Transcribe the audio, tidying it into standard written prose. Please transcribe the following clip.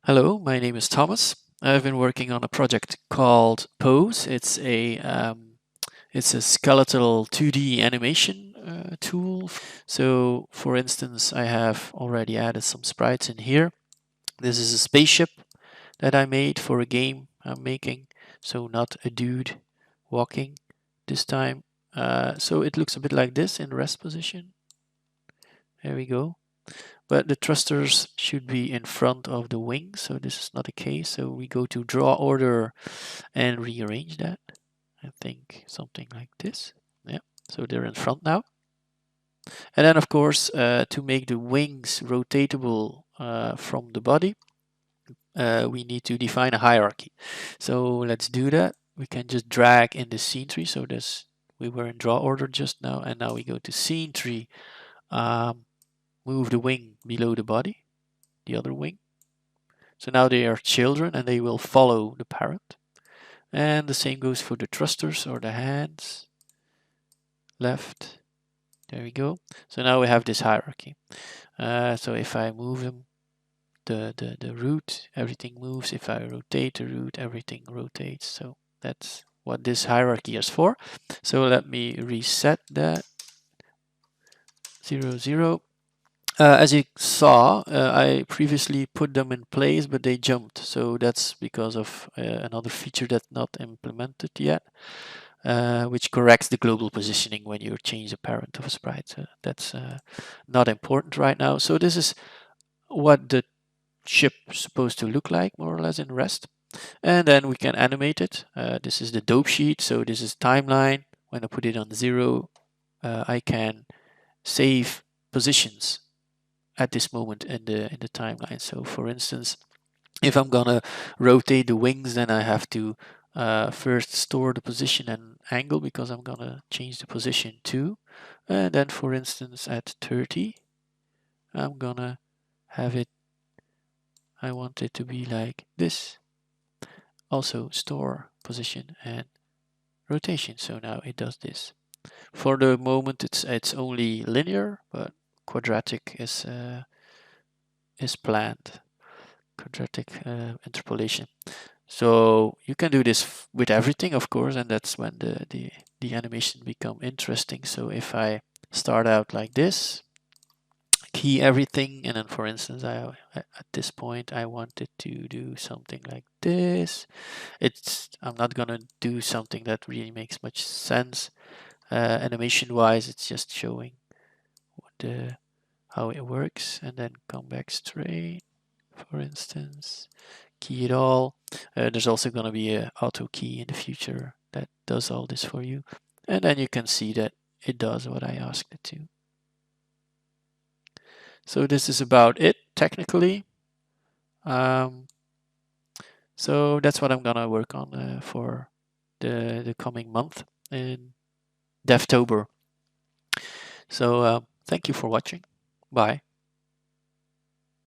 Hello, my name is Thomas. I've been working on a project called Pose. It's a skeletal 2D animation tool. So, for instance, I have already added some sprites in here. This is a spaceship that I made for a game I'm making. So, not a dude walking this time. So it looks a bit like this in rest position. There we go. But the thrusters should be in front of the wing, so this is not the case. So we go to draw order and rearrange that. I think something like this. Yeah, so they're in front now. And then of course, to make the wings rotatable from the body, we need to define a hierarchy. So let's do that. We can just drag in the scene tree. So this, we were in draw order just now, and now we go to scene tree. Move the wing below the body, the other wing. So now they are children and they will follow the parent. And the same goes for the thrusters or the hands. Left. There we go. So now we have this hierarchy. So if I move them, the root, everything moves. If I rotate the root, everything rotates. So that's what this hierarchy is for. So let me reset that. 0, 0. As you saw, I previously put them in place, but they jumped. So that's because of another feature that's not implemented yet, which corrects the global positioning when you change the parent of a sprite. That's not important right now. So this is what the ship is supposed to look like, more or less in rest. And then we can animate it. This is the dope sheet. So this is timeline. When I put it on 0, I can save positions at this moment in the timeline. So for instance, if I'm gonna rotate the wings, then I have to first store the position and angle because I'm gonna change the position too. And then for instance at 30, I'm gonna have it, I want it to be like this. Also store position and rotation. So now it does this. For the moment it's only linear, but quadratic is planned. Quadratic interpolation. So you can do this with everything, of course, and that's when the animation become interesting. So if I start out like this, key everything, and then for instance, at this point I wanted to do something like this. I'm not gonna do something that really makes much sense animation wise. It's just showing how it works, and then come back straight. For instance, key it all. There's also going to be a auto key in the future that does all this for you. And then you can see that it does what I asked it to. So this is about it technically. So that's what I'm going to work on for the coming month in Devtober. So thank you for watching. Bye.